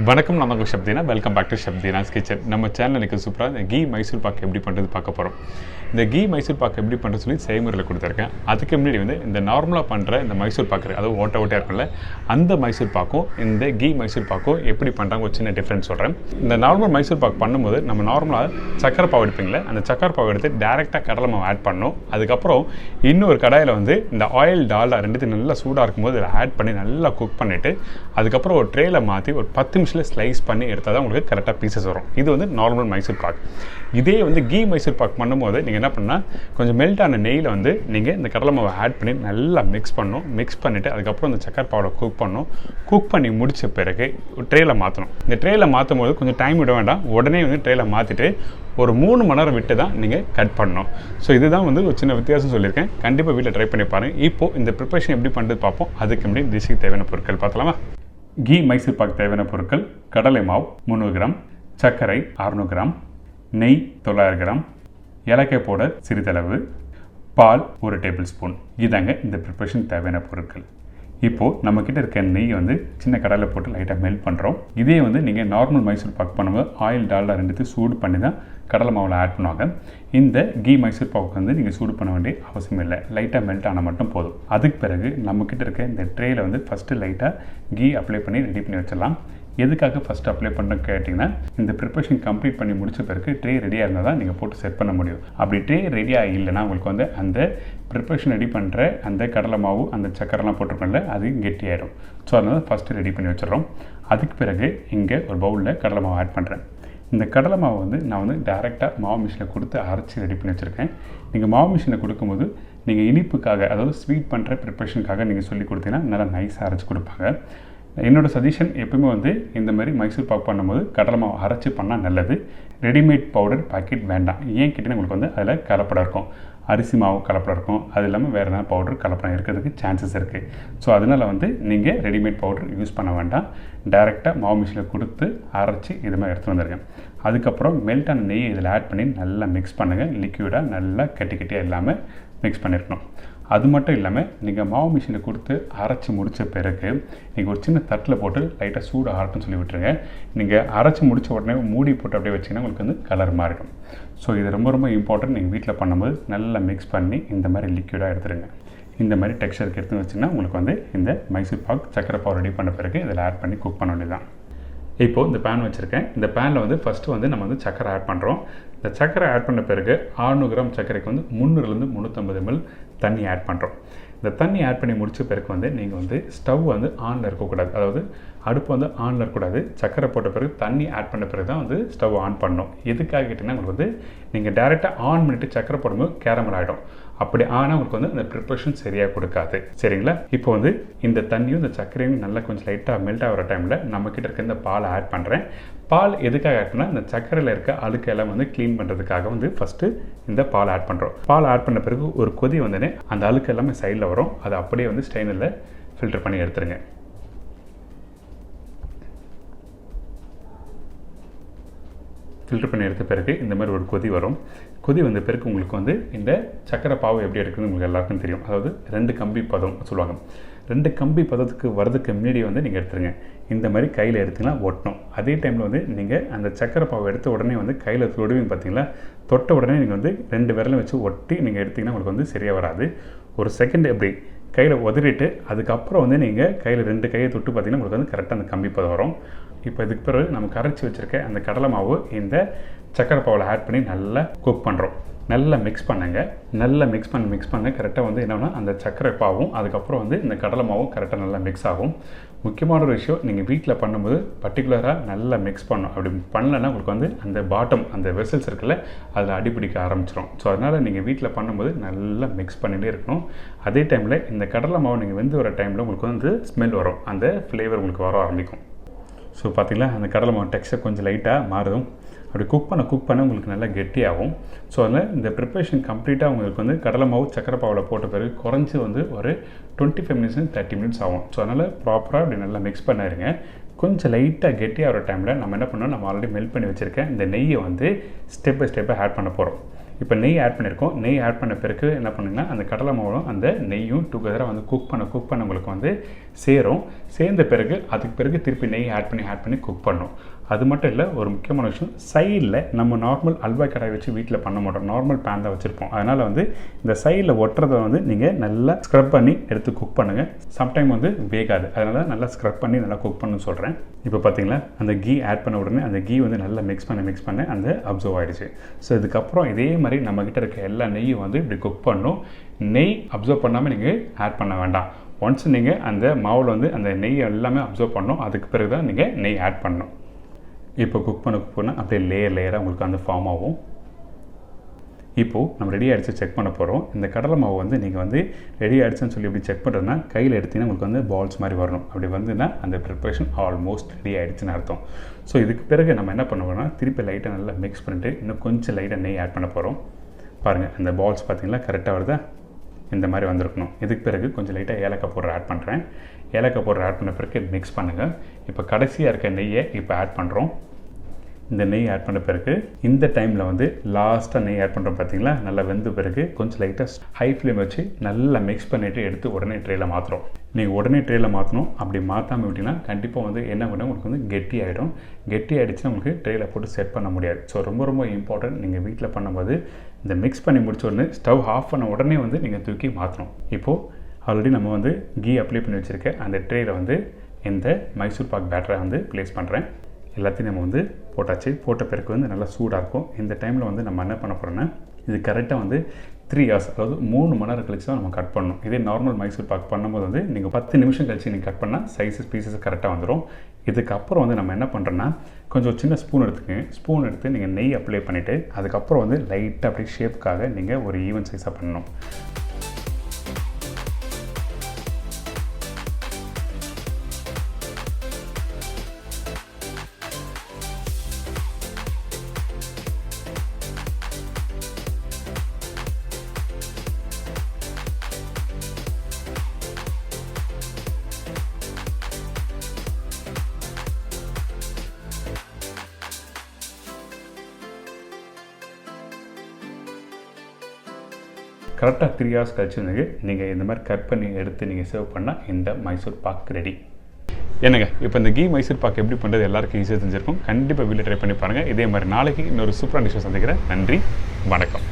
வணக்கம், நான் உங்கள் chef Dheena. Welcome back to chef Dheena's kitchen. நம்ம சேனல் எனக்கு சூப்பராக இந்த கீ மைசூர் பாக் எப்படி பண்ணுறது பார்க்க போகிறோம். இந்த கீ மைசூர் பாக் எப்படி பண்ணுறது சொல்லி செய்முறையில் கொடுத்துருக்கேன். அதுக்கு முன்னாடி இந்த நார்மலாக பண்ணுற இந்த மைசூர் பாக்கு, அதாவது ஓட்டையாக இருக்குல்ல, அந்த மைசூர் பாக்கும் இந்த கீ மைசூர் பாக்கும் எப்படி பண்ணுறாங்க ஒரு சின்ன டிஃப்ரென்ஸ் சொல்கிறேன். இந்த நார்மல் மைசூர் பாக் பண்ணும்போது நம்ம நார்மலாக சக்கரை பாவு எடுப்பீங்களே, அந்த சக்கரை பாவு எடுத்து டேரெக்டாக கடலை மாவு ஆட் பண்ணணும். அதுக்கப்புறம் இன்னொரு கடாயில் இந்த ஆயில் டால்டா ரெண்டுத்தையும் நல்லா சூடாக இருக்கும்போது இதில் ஆட் பண்ணி நல்லா குக் பண்ணிவிட்டு அதுக்கப்புறம் ஒரு ட்ரேயில் மாற்றி ஒரு 10 நிமிஷத்தில் ஸ்லைஸ் பண்ணி எடுத்தால் தான் உங்களுக்கு கரெக்டாக பீசஸ் வரும். இது நார்மல் மைசூர் பாக். இதே கீ மைசூர் பாக் பண்ணும்போது நீங்கள் என்ன பண்ணால் கொஞ்சம் மெல்ட் ஆன நெய்யில் நீங்கள் இந்த கடலை மாவை ஆட் பண்ணி நல்லா மிக்ஸ் பண்ணணும். மிக்ஸ் பண்ணிவிட்டு அதுக்கப்புறம் இந்த சக்கரை பாவோட குக் பண்ணணும். குக் பண்ணி முடித்த பிறகு ட்ரேயில் மாற்றணும். இந்த ட்ரேயில் மாற்றும் போது கொஞ்சம் டைம் விட வேண்டாம். உடனே ட்ரேயில் மாற்றிட்டு ஒரு 3 மணி நேரம் விட்டு தான் நீங்கள் கட் பண்ணணும். ஸோ இதுதான் ஒரு சின்ன வித்தியாசம் சொல்லியிருக்கேன். கண்டிப்பாக வீட்டில் ட்ரை பண்ணி பாருங்கள். இப்போது இந்த ப்ரிப்பரேஷன் எப்படி பண்ணுறது பார்ப்போம். அதுக்கு முன்னாடி டிஷ்ஷுக்கு தேவையான பொருட்கள் பார்த்தலாமா? கீ மைசூர் பாக் தேவையான பொருட்கள்: கடலை மாவு 300 கிராம், சர்க்கரை 600 கிராம், நெய் 900 கிராம், ஏலக்காய் பவுடர் சிறிதளவு, பால் 1 டேபிள் ஸ்பூன். இதாங்க இந்த ப்ரிப்பரேஷன் தேவையான பொருட்கள். இப்போது நம்மக்கிட்ட இருக்க நெய் சின்ன கடாயில் போட்டு லைட்டாக மெல்ட் பண்ணுறோம். இதே நீங்கள் நார்மல் மைசூர் பாக் பண்ணும்போது ஆயில் டால்டா ரெண்டுத்தையும் சூடு பண்ணி தான் கடலை மாவில் ஆட் பண்ணுவாங்க. இந்த கீ மைசூர் பாக் நீங்கள் சூடு பண்ண வேண்டிய அவசியம் இல்லை. லைட்டாக மெல்ட் ஆனால் மட்டும் போதும். அதுக்கு பிறகு நம்மக்கிட்ட இருக்க இந்த ட்ரேயில் ஃபஸ்ட்டு லைட்டாக கீ அப்ளை பண்ணி ரெடி பண்ணி வச்சிடலாம். எதுக்காக ஃபஸ்ட்டு அப்ளை பண்ணுறேன்னு கேட்டிங்கன்னா, இந்த ப்ரிப்பரேஷன் கம்ப்ளீட் பண்ணி முடித்த பிறகு ட்ரே ரெடியாக இருந்தால் தான் நீங்கள் போட்டு செட் பண்ண முடியும். அப்படி ட்ரே ரெடியாக இல்லைன்னா உங்களுக்கு அந்த ப்ரிப்பரேஷன் ரெடி பண்ணுற அந்த கடலை மாவு அந்த சக்கரெல்லாம் போட்டிருக்கோம்ல, அது கெட்டியாயிடும். ஸோ அதனால் ஃபஸ்ட்டு ரெடி பண்ணி வச்சிடறோம். அதுக்கு பிறகு இங்கே ஒரு பவுலில் கடலை மாவு ஆட் பண்ணுறேன். இந்த கடலை மாவு நான் டேரெக்டாக மாவு மிஷினில் கொடுத்து அரைச்சி ரெடி பண்ணி வச்சுருக்கேன். நீங்கள் மாவு மிஷினில் கொடுக்கும்போது நீங்கள் இனிப்புக்காக, அதாவது ஸ்வீட் பண்ணுற ப்ரிப்பரேஷனுக்காக நீங்கள் சொல்லி கொடுத்தீங்கன்னா நல்லா நைஸாக அரைச்சி கொடுப்பாங்க. என்னோடய சஜஷன் எப்பவுமே இந்த மாதிரி மைசூர் பாக் பண்ணும்போது கடலை மாவு அரைச்சி பண்ணால் நல்லது. ரெடிமேட் பவுடர் பாக்கெட் வேண்டாம். ஏன் கேட்டிங்கன்னா உங்களுக்கு அதில் கலப்படம் இருக்கும். அரிசி மாவு கலப்படம் இருக்கும். அது இல்லாமல் வேறு எதாவது பவுடர் கலப்படம் இருக்கிறதுக்கு சான்சஸ் இருக்குது. ஸோ அதனால் நீங்கள் ரெடிமேட் பவுடர் யூஸ் பண்ண வேண்டாம். டேரெக்டாக மாவு மிஷினில் கொடுத்து அரைச்சி இது மாதிரி எடுத்துகிட்டு வந்துருக்கேன். அதுக்கப்புறம் மெல்ட்டான நெய் இதில் ஆட் பண்ணி நல்லா மிக்ஸ் பண்ணுங்கள். லிக்விடாக நல்லா கட்டியாக இல்லாமல் மிக்ஸ் பண்ணியிருக்கணும். அது மட்டும் இல்லாமல் நீங்கள் மாவு மிஷினில் கொடுத்து அரைச்சி முடித்த பிறகு நீங்கள் ஒரு சின்ன தட்டில் போட்டு லைட்டாக சூடு ஆரட்டுன்னு சொல்லி விட்டுருங்க. நீங்கள் அரைச்சி முடித்த உடனே மூடி போட்டு அப்படியே வச்சிங்கன்னா உங்களுக்கு கலர் மாறிடும். ஸோ இது ரொம்ப ரொம்ப இம்பார்ட்டன்ட். நீங்கள் வீட்டில் பண்ணும்போது நல்லா மிக்ஸ் பண்ணி இந்த மாதிரி லிக்விடாக எடுத்துருங்க. இந்த மாதிரி டெக்ஸ்சருக்கு எடுத்து வச்சிங்கன்னா உங்களுக்கு இந்த மைசூர் பாக் சக்கரை பாவு ரெடி பண்ண பிறகு இதில் ஆட் பண்ணி குக் பண்ண வேண்டியதான். இப்போது இந்த பேன் வச்சுருக்கேன். இந்த பேனில் ஃபஸ்ட்டு நம்ம சக்கரை ஆட் பண்ணுறோம். இந்த சக்கரை ஆட் பண்ண பிறகு 600 கிராம் சர்க்கரைக்கு 300லேருந்து 350 ml தண்ணி ஆட் பண்ணுறோம். இந்த தண்ணி ஆட் பண்ணி முடித்த பிறகு நீங்கள் ஸ்டவ் ஆனில் இருக்கக்கூடாது. அதாவது அடுப்பு ஆனில் இருக்கக்கூடாது. சக்கரை போட்ட பிறகு தண்ணி ஆட் பண்ண பிறகு தான் ஸ்டவ் ஆன் பண்ணணும். எதுக்காக கேட்டிங்கன்னா உங்களுக்கு நீங்கள் டேரெக்டாக ஆன் பண்ணிவிட்டு சக்கரை போடும்போது கேரமல் ஆகிடும். அப்படி ஆனால் உங்களுக்கு அந்த ப்ரிப்பரேஷன் சரியாக கொடுக்காது. சரிங்களா? இப்போ இந்த தண்ணியும் இந்த சர்க்கரையும் நல்லா கொஞ்சம் லைட்டாக மெல்ட் ஆகிற டைமில் நம்மக்கிட்ட இருக்க இந்த பாலை ஆட் பண்ணுறேன். பால் எதுக்காக ஆட் பண்ணால் இந்த சர்க்கரையில் இருக்க அழுக்கெல்லாம் க்ளீன் பண்ணுறதுக்காக ஃபஸ்ட்டு இந்த பால் ஆட் பண்ணுறோம். பால் ஆட் பண்ண பிறகு ஒரு கொதி வந்தோடனே அந்த அழுக்கு எல்லாமே சைடில் வரும். அதை அப்படியே ஸ்ட்ரெயினரில் ஃபில்டர் பண்ணி எடுத்துருங்க. ஃபில்டர் பண்ணி எடுத்த பிறகு இந்த மாதிரி ஒரு கொதி வரும். கொதி வந்த பிறகு உங்களுக்கு இந்த சக்கரை பாவு எப்படி எடுக்குதுன்னு உங்களுக்கு எல்லாருக்கும் தெரியும். அதாவது 2 கம்பி பதம் சொல்லுவாங்க. 2 கம்பி பதத்துக்கு வரதுக்கு முன்னாடி நீங்கள் எடுத்துருங்க. இந்த மாதிரி கையில் எடுத்திங்கன்னா ஒட்டணும். அதே டைமில் நீங்கள் அந்த சக்கரை பாவை எடுத்த உடனே கையில் தொடுவீங்க பார்த்தீங்களா, தொட்ட உடனே நீங்கள் 2 விரலும் வச்சு ஒட்டி நீங்கள் எடுத்திங்கன்னா உங்களுக்கு சரியாக வராது. ஒரு செகண்ட் எப்படி கையில் உதறிட்டு அதுக்கப்புறம் நீங்கள் கையில் 2 கையை தொட்டு பார்த்தீங்கன்னா உங்களுக்கு கரெக்டாக அந்த கம்பி பதம் வரும். இப்போ இதுக்கு பிறகு நம்ம கரைச்சி வச்சுருக்க அந்த கடலை மாவு இந்த சக்கரை பாவில் ஆட் பண்ணி நல்லா குக் பண்ணுறோம். நல்லா மிக்ஸ் பண்ணுங்க. நல்லா மிக்ஸ் பண்ண கரெக்டாக என்னென்னா அந்த சக்கரை பாவும் அதுக்கப்புறம் இந்த கடலை மாவும் கரெக்டாக நல்லா மிக்ஸ் ஆகும். முக்கியமான ஒரு விஷயம், நீங்கள் வீட்டில் பண்ணும்போது பர்டிகுலராக நல்லா மிக்ஸ் பண்ணணும். அப்படி பண்ணலைன்னா உங்களுக்கு அந்த பாட்டம் அந்த வெசல்ஸ் இருக்குல்ல, அதில் அடிப்பிடிக்க ஆரம்பிச்சிடும். ஸோ அதனால் நீங்கள் வீட்டில் பண்ணும்போது நல்லா மிக்ஸ் பண்ணிகிட்டே இருக்கணும். அதே டைமில் இந்த கடலை மாவு நீங்கள் வெந்து வர டைமில் உங்களுக்கு ஸ்மெல் வரும். அந்த ஃப்ளேவர் உங்களுக்கு வர ஆரம்பிக்கும். ஸோ பார்த்திங்களா, அந்த கடலை மாவு டெக்ஸ்சர் கொஞ்சம் லைட்டாக மாறும். அப்படி குக் பண்ண உங்களுக்கு நல்லா கெட்டியாகும். ஸோ அதில் இந்த ப்ரிப்பரேஷன் கம்ப்ளீட்டாக உங்களுக்கு கடலை மாவு சக்கரை பாவில் போட்ட பிறகு குறைஞ்சி ஒரு 25 minutes 30 minutes ஆகும். ஸோ அதனால் ப்ராப்பராக அப்படி நல்லா மிக்ஸ் பண்ணிடுங்க. கொஞ்சம் லைட்டாக கெட்டியாகிற டைமில் நம்ம என்ன பண்ணோம், நம்ம ஆல்ரெடி மெல்ட் பண்ணி வச்சுருக்கேன் இந்த நெய்யை ஸ்டெப் பை ஸ்டெப்பாக ஆட் பண்ண போகிறோம். இப்போ நெய் ஆட் பண்ணியிருக்கோம். நெய் ஆட் பண்ண பிறகு என்ன பண்ணுங்கன்னா அந்த கடலை மாவும் அந்த நெய்யும் டுகெதராக வந்து குக் பண்ண உங்களுக்கு வந்து சேரும். சேர்ந்த பிறகு அதுக்கு பிறகு திருப்பி நெய் ஆட் பண்ணி குக் பண்ணும். அது மட்டும் இல்லை, ஒரு முக்கியமான விஷயம், சைடில் நம்ம நார்மல் அல்வா கடாய் வச்சு வீட்டில் பண்ண மாட்டோம், நார்மல் பேன் தான் வச்சுருப்போம். அதனால் வந்து இந்த சைடில் ஒட்டுறதை வந்து நீங்கள் நல்லா ஸ்க்ரப் பண்ணி எடுத்து குக் பண்ணுங்கள். சம்டைம் வந்து வேகாது, அதனால் நல்லா ஸ்க்ரப் பண்ணி நல்லா குக் பண்ணணும்னு சொல்கிறேன். இப்போ பார்த்தீங்களா அந்த கீ ஆட் பண்ண உடனே அந்த கீ வந்து நல்லா மிக்ஸ் பண்ண அந்த அப்சர்வ் ஆகிடுச்சு. ஸோ இதுக்கப்புறம் இதே மாதிரி நம்மக்கிட்ட இருக்க எல்லா நெய்யும் வந்து இப்படி குக் பண்ணணும். நெய் அப்சர்வ் பண்ணாமல் நீங்கள் ஆட் பண்ண வேண்டாம். ஒன்ஸ் நீங்கள் அந்த மாவில் வந்து அந்த நெய் எல்லாமே அப்சர்வ் பண்ணணும், அதுக்கு பிறகு தான் நீங்கள் நெய் ஆட் பண்ணணும். இப்போ குக் பண்ண அப்படியே லேயராக உங்களுக்கு வந்து ஃபார்ம் ஆகும். இப்போது நம்ம ரெடி ஆகிடுச்சு செக் பண்ண போகிறோம். இந்த கடலை மாவு வந்து நீங்கள் வந்து ரெடி ஆகிடுச்சுன்னு சொல்லி இப்படி செக் பண்ணுறதுனா கையில் எடுத்திங்கன்னா உங்களுக்கு வந்து பால்ஸ் மாதிரி வரணும். அப்படி வந்துன்னா அந்த ப்ரிப்ரேஷன் ஆல்மோஸ்ட் ரெடி ஆகிடுச்சுன்னு அர்த்தம். ஸோ இதுக்கு பிறகு நம்ம என்ன பண்ணுவோம்னா திருப்பி லைட்டாக நல்லா மிக்ஸ் பண்ணிட்டு இன்னும் கொஞ்சம் லைட்டாக நெய் ஆட் பண்ண போகிறோம். பாருங்கள் அந்த பால்ஸ் பார்த்திங்களா கரெக்டாக வருதா, இந்த மாதிரி வந்திருக்கணும். இதுக்கு பிறகு கொஞ்சம் லைட்டாக ஏலக்காய் பவுடர் ஆட் பண்ணுறேன். ஏலக்காய் பவுடர் ஆட் பண்ண பிறகு மிக்ஸ் பண்ணுங்கள். இப்போ கடைசியாக இருக்க நெய்யை இப்போ ஆட் பண்ணுறோம். இந்த நெய் ஆட் பண்ண பிறகு இந்த டைமில் வந்து லாஸ்ட்டாக நெய் ஆட் பண்ணுறோம் பார்த்தீங்களா, நல்லா வெந்த பிறகு கொஞ்சம் லைட்டாக ஹை ஃப்ளேம் வச்சு நல்லா மிக்ஸ் பண்ணிவிட்டு எடுத்து உடனே ட்ரேயில் மாற்றுறோம். நீங்கள் உடனே ட்ரேயில் மாற்றணும். அப்படி மாற்றாமல் விட்டிங்கன்னா கண்டிப்பாக வந்து என்ன பண்ண உங்களுக்கு வந்து கெட்டி ஆகிடும். கெட்டி ஆகிடுச்சுன்னா உங்களுக்கு ட்ரேயில் போட்டு செட் பண்ண முடியாது. ஸோ ரொம்ப இம்பார்ட்டன்ட், நீங்கள் வீட்டில் பண்ணும்போது இந்த மிக்ஸ் பண்ணி முடிச்ச உடனே ஸ்டவ் ஆஃப் பண்ண உடனே வந்து நீங்கள் தூக்கி மாற்றணும். இப்போது ஆல்ரெடி நம்ம வந்து கீ அப்ளை பண்ணி வச்சுருக்க அந்த ட்ரேயில் வந்து இந்த மைசூர் பாக் பேட்டரை வந்து ப்ளேஸ் பண்ணுறேன். எல்லாத்தையும் நம்ம வந்து போட்டாச்சு. போட்ட பிறகு வந்து நல்லா சூடாக இருக்கும். இந்த டைமில் வந்து நம்ம என்ன பண்ண போகிறோன்னா இது கரெக்டாக வந்து 3 hours, அதாவது 3 மணி நேரம் கழிச்சு தான் நம்ம கட் பண்ணணும். இதே நார்மல் மைசூர் பாக் பண்ணும்போது வந்து நீங்கள் 10 நிமிஷம் கழிச்சு நீங்கள் கட் பண்ணால் பீசஸ் கரெக்டாக வந்துடும். இதுக்கப்புறம் வந்து நம்ம என்ன பண்ணுறோன்னா கொஞ்சம் சின்ன ஸ்பூன் எடுத்துக்கங்க. ஸ்பூன் எடுத்து நீங்கள் நெய் அப்ளை பண்ணிவிட்டு அதுக்கப்புறம் வந்து லைட்டாக அப்படியே ஷேப்புக்காக நீங்கள் ஒரு ஈவன் சைஸாக பண்ணணும். கரெக்டாக 3 hours கழிச்சு நீங்கள் இந்த மாதிரி கட் பண்ணி எடுத்து நீங்கள் சர்வ் பண்ணால் இந்த மைசூர் பாக் ரெடி. என்னங்க இப்போ இந்த கீ மைசூர் பாக் எப்படி பண்ணுறது எல்லாருக்கும் ஈஸியாக தெரிஞ்சிருக்கும். கண்டிப்பாக வீட்டில் ட்ரை பண்ணி பாருங்கள். இதே மாதிரி நாளைக்கு இன்னொரு சூப்பரான டிஷ்ஷை சந்திக்கிறேன். நன்றி, வணக்கம்.